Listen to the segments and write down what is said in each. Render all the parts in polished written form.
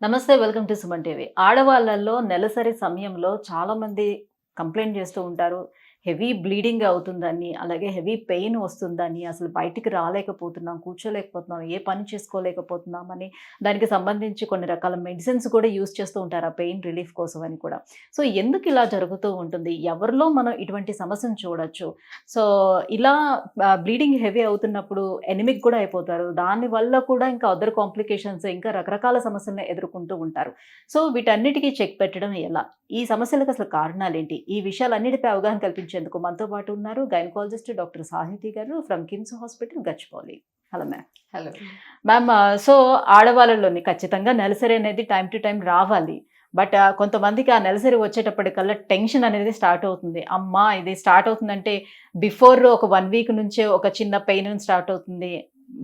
నమస్తే. Welcome to Suman TV. ఆడవాళ్ళల్లో నెలసరి సమయంలో చాలామంది కంప్లెయింట్ చేస్తూ ఉంటారు. హెవీ బ్లీడింగ్ అవుతుందని, అలాగే హెవీ పెయిన్ వస్తుందని, అసలు బయటికి రాలేకపోతున్నాం, కూర్చోలేకపోతున్నాం, ఏ పని చేసుకోలేకపోతున్నామని, దానికి సంబంధించి కొన్ని రకాల మెడిసిన్స్ కూడా యూజ్ చేస్తూ ఉంటారు ఆ పెయిన్ రిలీఫ్ కోసం అని కూడా. సో, ఎందుకు ఇలా జరుగుతూ ఉంటుంది? ఎవరిలో మనం ఇటువంటి సమస్యను చూడొచ్చు? సో, ఇలా బ్లీడింగ్ హెవీ అవుతున్నప్పుడు ఎనిమిక్ కూడా అయిపోతారు. దానివల్ల కూడా ఇంకా అదర్ కాంప్లికేషన్స్ ఇంకా రకరకాల సమస్యలను ఎదుర్కొంటూ ఉంటారు. సో, వీటన్నిటికి చెక్ పెట్టడం ఎలా? ఈ సమస్యలకు అసలు కారణాలేంటి? ఈ విషయాలన్నిటిపై అవగాహన కల్పించేందుకు మనతో పాటు ఉన్నారు gynaecologist doctor Sahiti garu from KIMS hospital, Gachibowli. Hello ma'am. Hello. Ma'am, so ఆడవాళ్ళలోని ఖచ్చితంగా నెలసరి అనేది టైమ్ టు టైమ్ రావాలి. బట్ కొంతమందికి ఆ నెలసరి వచ్చేటప్పటికల్లా టెన్షన్ అనేది స్టార్ట్ అవుతుంది. అమ్మా! ఇది స్టార్ట్ అవుతుందంటే బిఫోర్ ఒక 1 వీక్ నుంచే ఒక చిన్న పెయిన్ స్టార్ట్ అవుతుంది.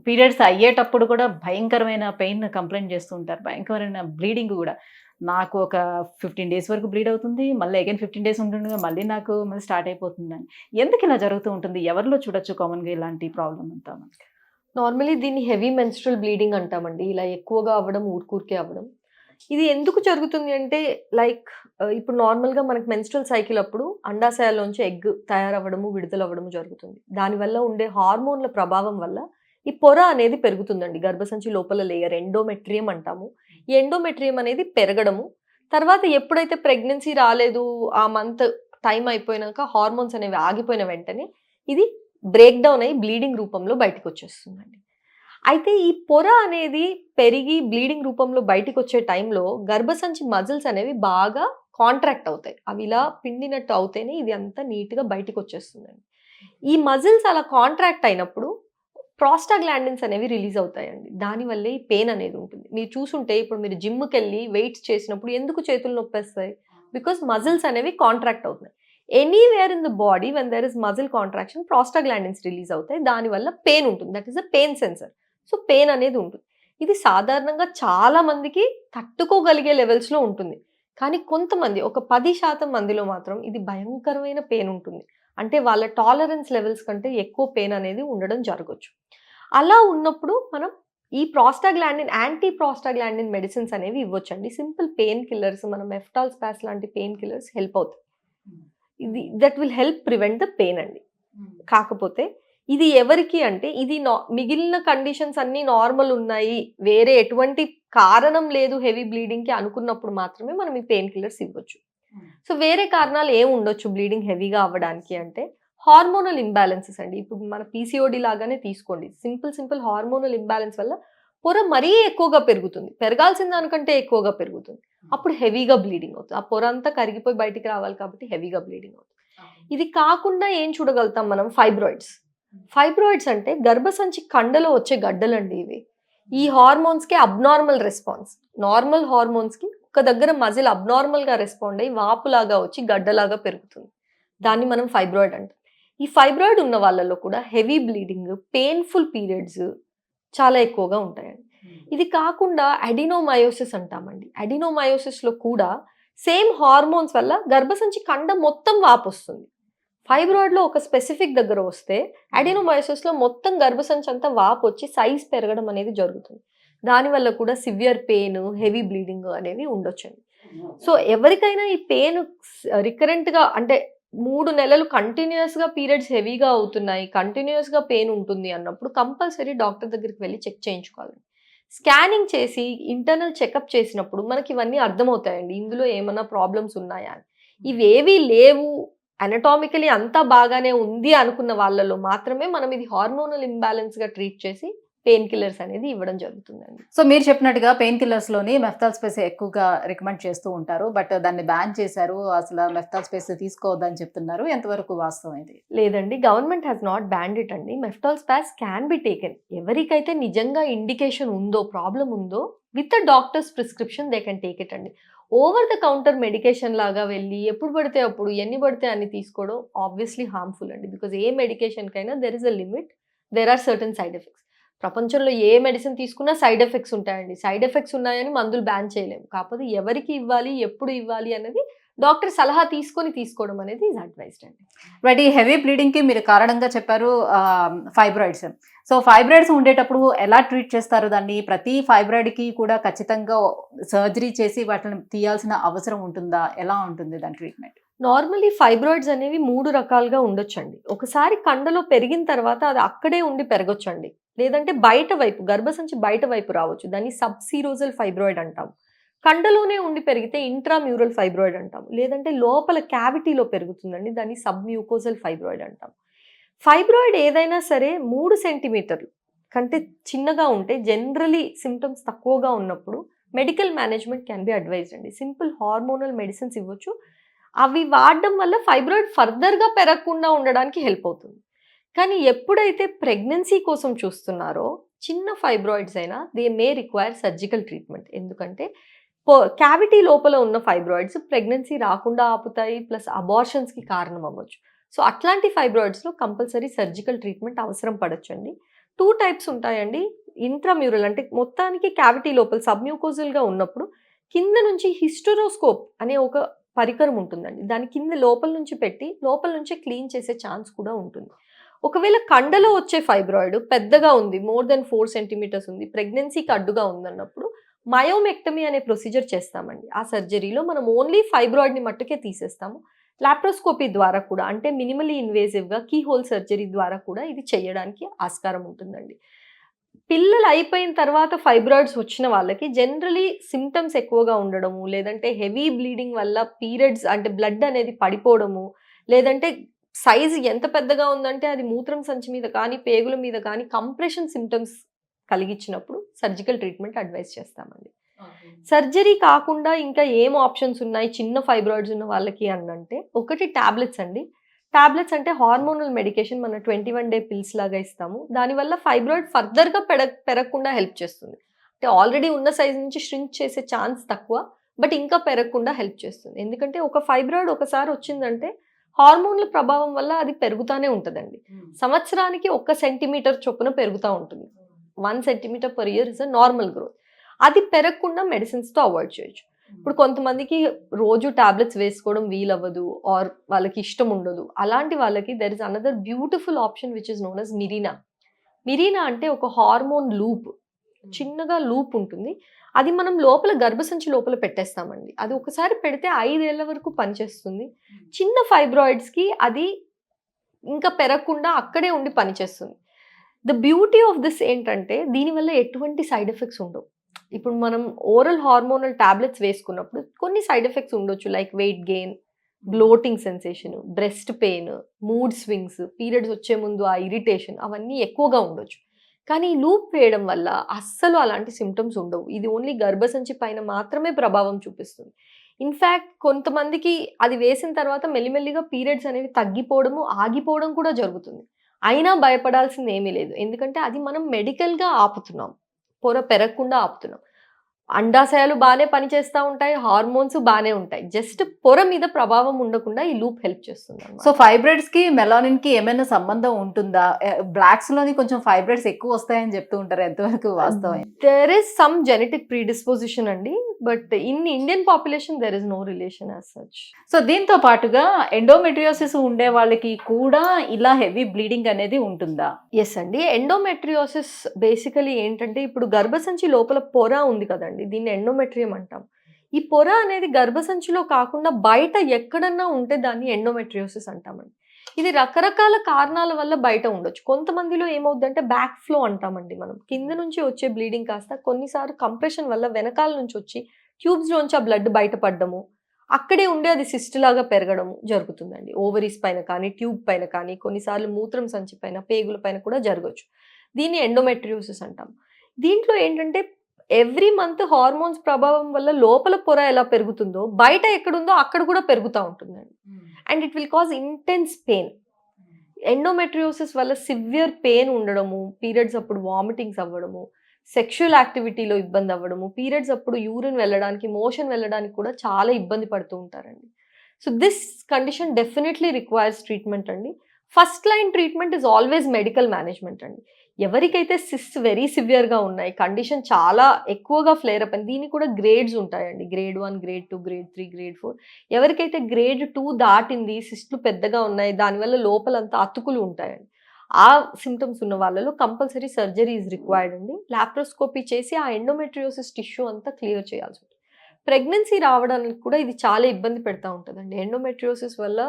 పీరియడ్స్ అయ్యేటప్పుడు కూడా భయంకరమైన పెయిన్ కంప్లెయింట్ చేస్తూ ఉంటారు. భయంకరమైన బ్లీడింగ్ గూడా. నాకు ఒక 15 డేస్ వరకు బ్లీడ్ అవుతుంది. మళ్ళీ అగైన్ 15 డేస్ ఉంటుండగా మళ్ళీ నాకు మళ్ళీ స్టార్ట్ అయిపోతుందని. ఎందుకు ఇలా జరుగుతూ ఉంటుంది? ఎవరిలో చూడొచ్చు కామన్‌గా ఇలాంటి ప్రాబ్లమ్ అంతా మనకి? నార్మల్లీ దీన్ని హెవీ మెన్‌స్ట్రువల్ బ్లీడింగ్ అంటామండి. ఇలా ఎక్కువగా అవ్వడం, ఊరికూరికే అవ్వడం. ఇది ఎందుకు జరుగుతుంది అంటే ఇప్పుడు నార్మల్‌గా మనకి మెన్‌స్ట్రువల్ సైకిల్ అప్పుడు అండాశయాల్లోంచి ఎగ్ తయారవ్వడము, విడుదలవ్వడము జరుగుతుంది. దానివల్ల ఉండే హార్మోన్‌ల ప్రభావం వల్ల ఈ పొర అనేది పెరుగుతుందండి. గర్భసంచి లోపల లేయర్ ఎండోమెట్రియం అంటాము. ఈ ఎండోమెట్రియం అనేది పెరగడము. తర్వాత ఎప్పుడైతే ప్రెగ్నెన్సీ రాలేదు, ఆ మంత్ టైమ్ అయిపోయినాక హార్మోన్స్ అనేవి ఆగిపోయిన వెంటనే ఇది బ్రేక్ డౌన్ అయ్యి బ్లీడింగ్ రూపంలో బయటకొచ్చేస్తుందండి. అయితే ఈ పొర అనేది పెరిగి బ్లీడింగ్ రూపంలో బయటికొచ్చే టైంలో గర్భసంచి మజిల్స్ అనేవి బాగా కాంట్రాక్ట్ అవుతాయి. అవి ఇలా పిండినట్టు అవుతేనే ఇది అంతా నీట్‌గా బయటికొచ్చేస్తుందండి. ఈ మజిల్స్ అలా కాంట్రాక్ట్ అయినప్పుడు ప్రోస్టాగ్లాండిన్స్ అనేవి రిలీజ్ అవుతాయండి. దానివల్లే ఈ పెయిన్ అనేది ఉంటుంది. మీరు చూసుంటే ఇప్పుడు మీరు జిమ్‌కెళ్ళి వెయిట్స్ చేసినప్పుడు ఎందుకు చేతులు నొప్పేస్తాయి? బికాజ్ మజిల్స్ అనేవి కాంట్రాక్ట్ అవుతున్నాయి. Anywhere in the body when there is muscle contraction prostaglandins release అవుతాయి. దానివల్ల పెయిన్ ఉంటుంది. That is a pain sensor. So, pain అనేది ఉంటుంది. ఇది సాధారణంగా చాలా మందికి తట్టుకోగలిగే లెవెల్స్‌లో ఉంటుంది. కానీ కొంతమంది ఒక 10% మందిలో మాత్రం ఇది భయంకరమైన పెయిన్ ఉంటుంది. అంటే వాళ్ళ టాలరెన్స్ లెవెల్స్ కంటే ఎక్కువ పెయిన్ అనేది ఉండడం జరగొచ్చు. అలా ఉన్నప్పుడు మనం ఈ ప్రోస్టాగ్లాండిన్, యాంటీ ప్రోస్టాగ్లాండిన్ మెడిసిన్స్ అనేవి ఇవ్వొచ్చండి. సింపుల్ పెయిన్ కిల్లర్స్ మనం మెఫ్టాల్ స్పాస్ లాంటి పెయిన్ కిల్లర్స్ హెల్ప్ అవుతాయి. ఇది that will help prevent the pain అండి. కాకపోతే ఇది ఎవరికి అంటే ఇది మిగిలిన కండిషన్స్ అన్నీ నార్మల్ ఉన్నాయి, వేరే ఎటువంటి కారణం లేదు హెవీ బ్లీడింగ్‌కి అనుకున్నప్పుడు మాత్రమే మనం ఈ పెయిన్ కిల్లర్స్ ఇవ్వచ్చు. సో, వేరే కారణాలు ఏమి ఉండొచ్చు బ్లీడింగ్ హెవీగా అవ్వడానికి అంటే హార్మోనల్ ఇంబాలెన్సెస్ అండి. ఇప్పుడు మన పీసీఓడీ లాగానే తీసుకోండి. సింపుల్ హార్మోనల్ ఇంబాలెన్స్ వల్ల పొర మరీ ఎక్కువగా పెరుగుతుంది. పెరగాల్సిన దానికంటే ఎక్కువగా పెరుగుతుంది. అప్పుడు హెవీగా బ్లీడింగ్ అవుతుంది. ఆ పొర అంతా కరిగిపోయి బయటికి రావాలి కాబట్టి హెవీగా బ్లీడింగ్ అవుతుంది. ఇది కాకుండా ఏం చూడగలుగుతాం మనం? ఫైబ్రాయిడ్స్. ఫైబ్రాయిడ్స్ అంటే గర్భసంచి కండలో వచ్చే గడ్డలండి ఇవి. ఈ హార్మోన్స్‌కి అబ్నార్మల్ రెస్పాన్స్. నార్మల్ హార్మోన్స్‌కి ఒక దగ్గర మజిల్ అబ్నార్మల్‌గా రెస్పాండ్ అయ్యి వాపులాగా వచ్చి గడ్డలాగా పెరుగుతుంది. దాన్ని మనం ఫైబ్రాయిడ్ అంటాం. ఈ ఫైబ్రాయిడ్ ఉన్న వాళ్ళలో కూడా హెవీ బ్లీడింగ్, పెయిన్‌ఫుల్ పీరియడ్స్ చాలా ఎక్కువగా ఉంటాయండి. ఇది కాకుండా అడినోమయోసిస్ అంటామండి. అడినోమయోసిస్‌లో కూడా సేమ్ హార్మోన్స్ వల్ల గర్భసంచి కండ మొత్తం వాపొస్తుంది. ఫైబ్రాయిడ్‌లో ఒక స్పెసిఫిక్ దగ్గర వస్తే అడినోమయోసిస్‌లో మొత్తం గర్భసంచి అంతా వాపొచ్చి సైజ్ పెరగడం అనేది జరుగుతుంది. దానివల్ల కూడా సివియర్ పెయిన్, హెవీ బ్లీడింగ్ అనేవి ఉండొచ్చండి. సో, ఎవరికైనా ఈ పెయిన్ రికరెంట్‌గా అంటే 3 నెలలు కంటిన్యూయస్‌గా పీరియడ్స్ హెవీగా అవుతున్నాయి, కంటిన్యూయస్‌గా పెయిన్ ఉంటుంది అన్నప్పుడు కంపల్సరీ డాక్టర్ దగ్గరికి వెళ్లి చెక్ చేయించుకోవాలి. స్కానింగ్ చేసి ఇంటర్నల్ చెకప్ చేసినప్పుడు మనకి ఇవన్నీ అర్థమవుతాయండి. ఇందులో ఏమన్నా ప్రాబ్లమ్స్ ఉన్నాయా అని. ఇవేవీ లేవు, అనటామికలీ అంతా బాగానే ఉంది అనుకున్న వాళ్ళలో మాత్రమే మనం ఇది హార్మోనల్ ఇంబాలెన్స్‌గా ట్రీట్ చేసి పెయిన్ కిల్లర్స్ అనేది ఇవ్వడం జరుగుతుందండి. సో, మీరు చెప్పినట్టుగా పెయిన్ కిల్లర్స్‌లోని మెఫ్టాల్ స్పేస్ ఎక్కువగా రికమెండ్ చేస్తూ ఉంటారు. బట్ దాన్ని బ్యాన్ చేశారు. అసలు మెఫ్టాల్ స్పేస్ తీసుకోవద్దని చెప్తున్నారు. ఎంతవరకు వాస్తవం ఇది? లేదండి. Government has not banned it అండి. Meftal Spas can be taken. ఎవరికైతే నిజంగా ఇండికేషన్ ఉందో, ప్రాబ్లమ్ ఉందో with a doctor's prescription they can take it అండి. ఓవర్ ద కౌంటర్ మెడికేషన్ లాగా వెళ్ళి ఎప్పుడు పడితే అప్పుడు, ఎన్ని పడితే అన్ని తీసుకోవడం ఆబ్వియస్లీ హార్మ్‌ఫుల్ అండి. బికాజ్ ఏ మెడికేషన్‌కైనా there is a limit. There are certain side effects. ప్రపంచంలో ఏ మెడిసిన్ తీసుకున్నా సైడ్ ఎఫెక్ట్స్ ఉంటాయండి. సైడ్ ఎఫెక్ట్స్ ఉన్నాయని మందులు బ్యాన్ చేయలేము. కాకపోతే ఎవరికి ఇవ్వాలి, ఎప్పుడు ఇవ్వాలి అన్నది డాక్టర్ సలహా తీసుకొని తీసుకోవడం అనేది ఈజ్ అడ్వైస్డ్ అండి. బట్ ఈ హెవీ బ్లీడింగ్ కి మీరు కారణంగా చెప్పారు ఫైబ్రాయిడ్స్. సో ఫైబ్రాయిడ్స్ ఉండేటప్పుడు ఎలా ట్రీట్ చేస్తారు దాన్ని? ప్రతి ఫైబ్రాయిడ్ కి కూడా ఖచ్చితంగా సర్జరీ చేసి వాటిని తీయాల్సిన అవసరం ఉంటుందా? ఎలా ఉంటుంది దాని ట్రీట్మెంట్? నార్మల్లీ ఫైబ్రాయిడ్స్ అనేవి 3 రకాలుగా ఉండొచ్చండి. ఒకసారి కండలో పెరిగిన తర్వాత అది అక్కడే ఉండి పెరగొచ్చండి. లేదంటే బయట వైపు గర్భసంచి బయట వైపు రావచ్చు. దాన్ని సబ్సీరోజల్ ఫైబ్రాయిడ్ అంటాం. కండలోనే ఉండి పెరిగితే ఇంట్రామ్యూరల్ ఫైబ్రాయిడ్ అంటాం. లేదంటే లోపల క్యావిటీలో పెరుగుతుందండి. దాన్ని సబ్మ్యూకోజల్ ఫైబ్రాయిడ్ అంటాం. ఫైబ్రాయిడ్ ఏదైనా సరే 3 సెంటీమీటర్లు కంటే చిన్నగా ఉంటే జనరలీ సిమ్టమ్స్ తక్కువగా ఉన్నప్పుడు medical management can be advised అండి. సింపుల్ హార్మోనల్ మెడిసిన్స్ ఇవ్వచ్చు. అవి వాడడం వల్ల ఫైబ్రాయిడ్ ఫర్దర్గా పెరగకుండా ఉండడానికి హెల్ప్ అవుతుంది. కానీ ఎప్పుడైతే ప్రెగ్నెన్సీ కోసం చూస్తున్నారో చిన్న ఫైబ్రాయిడ్స్ అయినా they may require surgical treatment. ఎందుకంటే క్యావిటీ లోపల ఉన్న ఫైబ్రాయిడ్స్ ప్రెగ్నెన్సీ రాకుండా ఆపుతాయి, ప్లస్ అబార్షన్స్కి కారణం అవ్వచ్చు. సో అట్లాంటి ఫైబ్రాయిడ్స్లో కంపల్సరీ సర్జికల్ ట్రీట్మెంట్ అవసరం పడొచ్చండి. 2 టైప్స్ ఉంటాయండి. ఇంట్రామ్యూరల్ అంటే మొత్తానికి క్యావిటీ లోపల సబ్మ్యూకోజల్గా ఉన్నప్పుడు కింద నుంచి హిస్టరోస్కోప్ అనే ఒక పరికరం ఉంటుందండి. దాని కింద లోపల నుంచి పెట్టి లోపల నుంచే క్లీన్ చేసే ఛాన్స్ కూడా ఉంటుంది. ఒకవేళ కండలో వచ్చే ఫైబ్రాయిడ్ పెద్దగా ఉంది, మోర్ దెన్ 4 సెంటీమీటర్స్ ఉంది, ప్రెగ్నెన్సీకి అడ్డుగా ఉందన్నప్పుడు మయోమెక్టమీ అనే ప్రొసీజర్ చేస్తామండి. ఆ సర్జరీలో మనం ఓన్లీ ఫైబ్రాయిడ్ని మట్టుకే తీసేస్తాము. లాప్రోస్కోపీ ద్వారా కూడా అంటే మినిమలీ ఇన్వేజివ్గా కీ హోల్ సర్జరీ ద్వారా కూడా ఇది చేయడానికి ఆస్కారం ఉంటుందండి. పిల్లలు అయిపోయిన తర్వాత ఫైబ్రాయిడ్స్ వచ్చిన వాళ్ళకి జనరలీ సిమ్టమ్స్ ఎక్కువగా ఉండడము, లేదంటే హెవీ బ్లీడింగ్ వల్ల పీరియడ్స్ అంటే బ్లడ్ అనేది పడిపోవడము, లేదంటే సైజ్ ఎంత పెద్దగా ఉందంటే అది మూత్రం సంచి మీద కానీ పేగుల మీద కానీ కంప్రెషన్ సిమ్టమ్స్ కలిగించినప్పుడు సర్జికల్ ట్రీట్మెంట్ అడ్వైస్ చేస్తామండి. సర్జరీ కాకుండా ఇంకా ఏం ఆప్షన్స్ ఉన్నాయి చిన్న ఫైబ్రాయిడ్స్ ఉన్న వాళ్ళకి అంటే ఒకటి టాబ్లెట్స్ అండి. టాబ్లెట్స్ అంటే హార్మోనల్ మెడికేషన్ మన 21 డే పిల్స్ లాగా ఇస్తాము. దానివల్ల ఫైబ్రాయిడ్ ఫర్దర్గా పెరగకుండా హెల్ప్ చేస్తుంది. అంటే ఆల్రెడీ ఉన్న సైజ్ నుంచి ష్రింక్ చేసే ఛాన్స్ తక్కువ, బట్ ఇంకా పెరగకుండా హెల్ప్ చేస్తుంది. ఎందుకంటే ఒక ఫైబ్రాయిడ్ ఒకసారి వచ్చిందంటే హార్మోన్ల ప్రభావం వల్ల అది పెరుగుతూనే ఉంటుందండి. సంవత్సరానికి 1 సెంటీమీటర్ చొప్పున పెరుగుతూ ఉంటుంది. 1 centimetre per year is a normal growth. అది పెరగకుండా మెడిసిన్స్తో అవాయిడ్ చేయొచ్చు. ఇప్పుడు కొంతమందికి రోజు టాబ్లెట్స్ వేసుకోవడం వీలవ్వదు, ఆర్ వాళ్ళకి ఇష్టం ఉండదు. అలాంటి వాళ్ళకి there is another beautiful option which is known as Mirena. Mirena అంటే ఒక హార్మోన్ లూప్, చిన్నగా లూప్ ఉంటుంది. అది మనం లోపల గర్భసంచి లోపల పెట్టేస్తామండి. అది ఒకసారి పెడితే 5 ఏళ్ల వరకు పనిచేస్తుంది. చిన్న ఫైబ్రాయిడ్స్కి అది ఇంకా పెరగకుండా అక్కడే ఉండి పనిచేస్తుంది. ద బ్యూటీ ఆఫ్ దిస్ ఏంటంటే దీనివల్ల ఎటువంటి సైడ్ ఎఫెక్ట్స్ ఉండవు. ఇప్పుడు మనం ఓరల్ హార్మోనల్ టాబ్లెట్స్ వేసుకున్నప్పుడు కొన్ని సైడ్ ఎఫెక్ట్స్ ఉండొచ్చు, like weight gain, bloating sensation, breast pain, mood swings, periods వచ్చే ముందు ఆ ఇరిటేషన్, అవన్నీ ఎక్కువగా ఉండొచ్చు. కానీ ఈ లూప్ వేయడం వల్ల అస్సలు అలాంటి సిమ్టమ్స్ ఉండవు. ఇది ఓన్లీ గర్భసంచి పైన మాత్రమే ప్రభావం చూపిస్తుంది. ఇన్ఫ్యాక్ట్ కొంతమందికి అది వేసిన తర్వాత మెల్లిమెల్లిగా పీరియడ్స్ అనేవి తగ్గిపోవడము, ఆగిపోవడం కూడా జరుగుతుంది. అయినా భయపడాల్సింది ఏమీ లేదు. ఎందుకంటే అది మనం మెడికల్గా ఆపుతున్నాం, పొర పెరగకుండా ఆపుతున్నాం. అండాశయాలు బాగానే పనిచేస్తూ ఉంటాయి, హార్మోన్స్ బాగానే ఉంటాయి. జస్ట్ పొర మీద ప్రభావం ఉండకుండా ఈ లూప్ హెల్ప్ చేస్తుంది. సో ఫైబ్రాయిడ్స్ కి మెలానిన్ కి ఏమైనా సంబంధం ఉంటుందా? బ్లాక్స్ లోని కొంచెం ఫైబ్రాయిడ్స్ ఎక్కువ వస్తాయని చెప్తూ ఉంటారు, ఎంతవరకు వాస్తవం? There is some genetic predisposition అండి, but in Indian population there is no relation as such. So దీంతో పాటుగా ఎండోమెట్రియోసిస్ ఉండే వాళ్ళకి కూడా ఇలా హెవీ బ్లీడింగ్ అనేది ఉంటుందా? ఎస్ అండి. ఎండోమెట్రియోసిస్ బేసికలీ ఏంటంటే ఇప్పుడు గర్భసంచి లోపల పొర ఉంది కదండి, దీన్ని ఎండోమెట్రియం అంటాం. ఈ పొర అనేది గర్భసంచిలో కాకుండా బయట ఎక్కడన్నా ఉంటే దాన్ని ఎండోమెట్రియోసిస్ అంటామండి. ఇది రకరకాల కారణాల వల్ల బయట ఉండొచ్చు. కొంతమందిలో ఏమవుద్దంటే బ్యాక్ ఫ్లో అంటామండి. మనం కింద నుంచి వచ్చే బ్లీడింగ్ కాస్త కొన్నిసార్లు కంప్రెషన్ వల్ల వెనకాల నుంచి వచ్చి ట్యూబ్స్ లోంచి ఆ బ్లడ్ బయటపడడము, అక్కడే ఉండే అది సిస్ట్ లాగా పెరగడము జరుగుతుందండి. ఓవరీస్ పైన కానీ ట్యూబ్ పైన కానీ, కొన్నిసార్లు మూత్రం సంచి పైన, పేగుల పైన కూడా జరగచ్చు. దీన్ని ఎండోమెట్రియోసిస్ అంటాం. దీంట్లో ఏంటంటే ఎవ్రీ మంత్ హార్మోన్స్ ప్రభావం వల్ల లోపల పొర ఎలా పెరుగుతుందో బయట ఎక్కడుందో అక్కడ కూడా పెరుగుతూ ఉంటుందండి. And it will cause intense pain. Endometriosis వల్ల సివియర్ పెయిన్ ఉండడము, పీరియడ్స్ అప్పుడు వామిటింగ్స్ అవ్వడము, సెక్షువల్ యాక్టివిటీలో ఇబ్బంది అవ్వడము, పీరియడ్స్ అప్పుడు యూరిన్ వెళ్ళడానికి, మోషన్ వెళ్ళడానికి కూడా చాలా ఇబ్బంది పడుతూ ఉంటారండి. So this condition definitely requires treatment అండి. First line treatment is always medical management అండి. ఎవరికైతే సిస్ట్ వెరీ సివియర్గా ఉన్నాయి, కండిషన్ చాలా ఎక్కువగా ఫ్లేర్ అప్ అయింది, దీనికి కూడా గ్రేడ్స్ ఉంటాయండి, గ్రేడ్ 1, గ్రేడ్ 2, గ్రేడ్ 3, గ్రేడ్ 4. ఎవరికైతే గ్రేడ్ 2 దాటింది, సిస్ట్లు పెద్దగా ఉన్నాయి, దానివల్ల లోపలంతా అతుకులు ఉంటాయండి, ఆ సిమ్టమ్స్ ఉన్న వాళ్ళలో కంపల్సరీ సర్జరీ ఈజ్ రిక్వైర్డ్ అండి. లాప్రోస్కోపీ చేసి ఆ ఎండోమెట్రియోసిస్ టిష్యూ అంతా క్లియర్ చేయాల్సి ఉంటుంది. ప్రెగ్నెన్సీ రావడానికి కూడా ఇది చాలా ఇబ్బంది పెడతా ఉంటుందండి. ఎండోమెట్రియోసిస్ వల్ల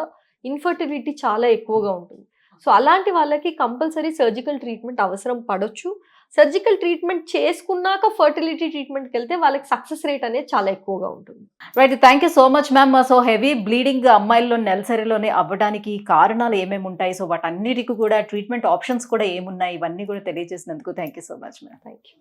ఇన్ఫర్టిలిటీ చాలా ఎక్కువగా ఉంటుంది. సో అలాంటి వాళ్ళకి కంపల్సరీ సర్జికల్ ట్రీట్మెంట్ అవసరం పడొచ్చు. సర్జికల్ ట్రీట్మెంట్ చేసుకున్నాక ఫర్టిలిటీ ట్రీట్మెంట్కి వెళ్తే వాళ్ళకి సక్సెస్ రేట్ అనేది చాలా ఎక్కువగా ఉంటుంది. Right, thank you so much ma'am. So heavy bleeding అమ్మాయిల్లో నెలసరిలోనే అవ్వడానికి కారణాలు ఏమేమి ఉంటాయి, సో వాటన్నిటికీ కూడా ట్రీట్మెంట్ ఆప్షన్స్ కూడా ఏమున్నాయి, ఇవన్నీ కూడా తెలియజేసినందుకు thank you so much ma'am. Thank you.